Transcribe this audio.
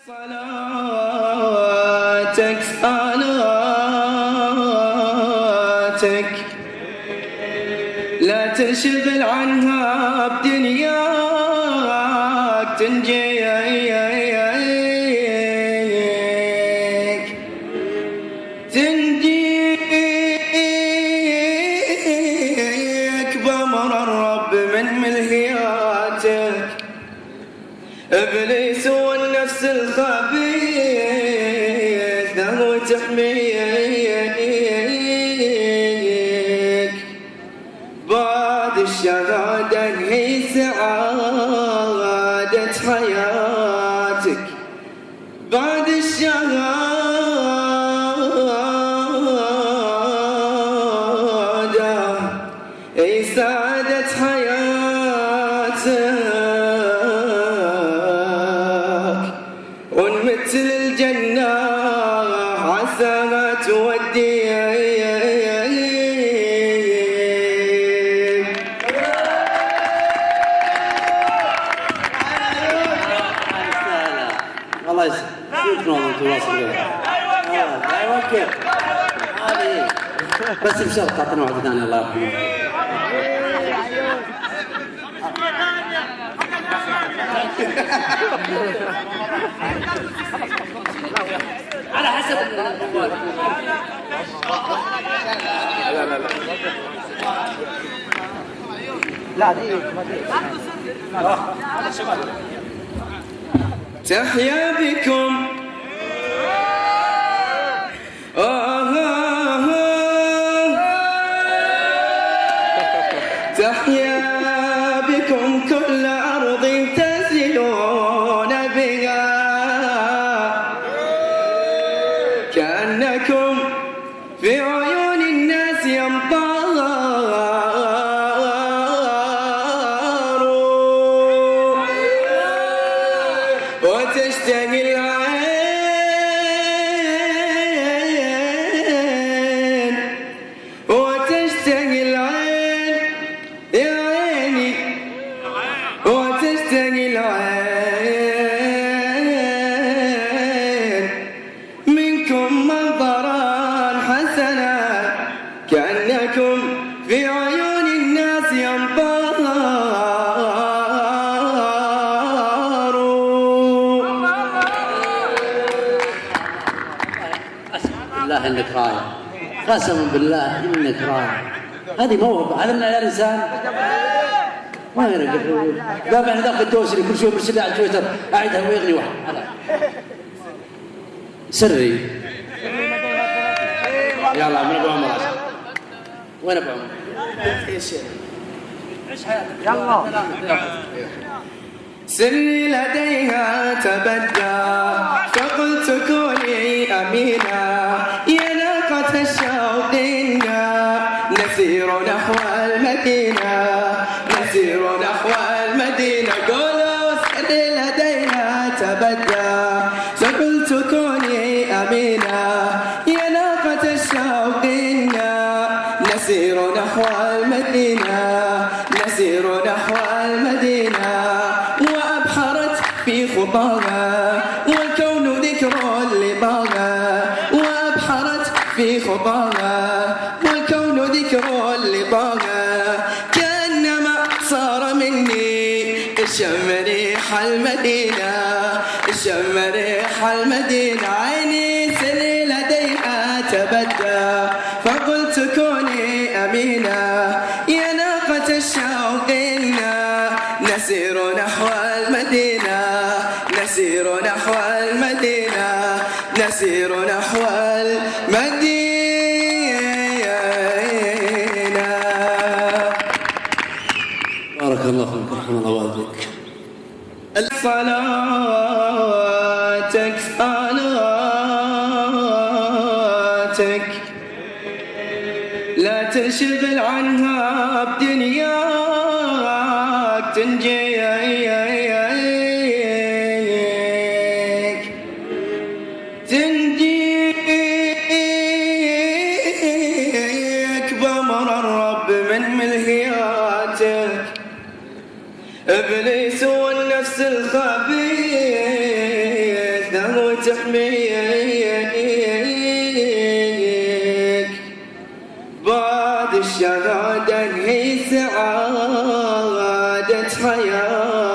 صلاتك صلاتك لا تنشغل عنها بدنياك تنجيك بأمر الرب من ملهياتك إبليس والنفس الخبيث له تحميك بعد الشهادة هي سعادة حياتك بعد الشهادة هي سعادة حياتك ونمثل الجنة عسى ما تودي الله يسلمك شكرا انتم واصلين ايوه كيف هذه بس بشرط تعطينا واحده ثانيه الله يرحمه على حسب لا دي تحيا بكم تحيا بكم كل أرض تزلون بها كأنكم في عيون الناس أمطار وتشتهي العين وتشتهي العين يا عيني وتشتهي العين منكم منظرا حسنا كأنكم في عيون الناس أمطار بالله انك رايع قسما بالله انك رايع هذه موهبه هذا من الانسان ما يرقب قام احنا داخل الدوسري كل شوي مرسل على تويتر اعيدها ويغني واحد سري يلا من ابو عمر وين ابو عمر؟ عيش حياتك يلا سري لديها تبدى فقلت كوني أمينة يا ناقة الشوق إنا نسير نحو المدينة نسير نحو المدينة قولوا سري لديها تبدى فقلت كوني أمينة يا ناقة الشوق إنا نسير نحو المدينة نسير نحو المدينة وأبحرت في خطاها والكون ذكر لطاها وأبحرت في خطاها والكون ذكر لطاها كأنما صار مني الشم ريح المدينة الشم ريح المدينة عيني سري لديها تبدى فقلت كوني أمينة يا ناقة الشوق إنا نسير نحو المدينة نسير نحو المدينة نسير نحو المدينة بارك الله فيك رحم الله والديك صلاتك صلاتك لا تنشغل عنها بدنياك تنجيك بأمر الرب من ملهياتك إبليس والنفس الخبيث وتحميك بعد الشهادة هي سعادة حياتك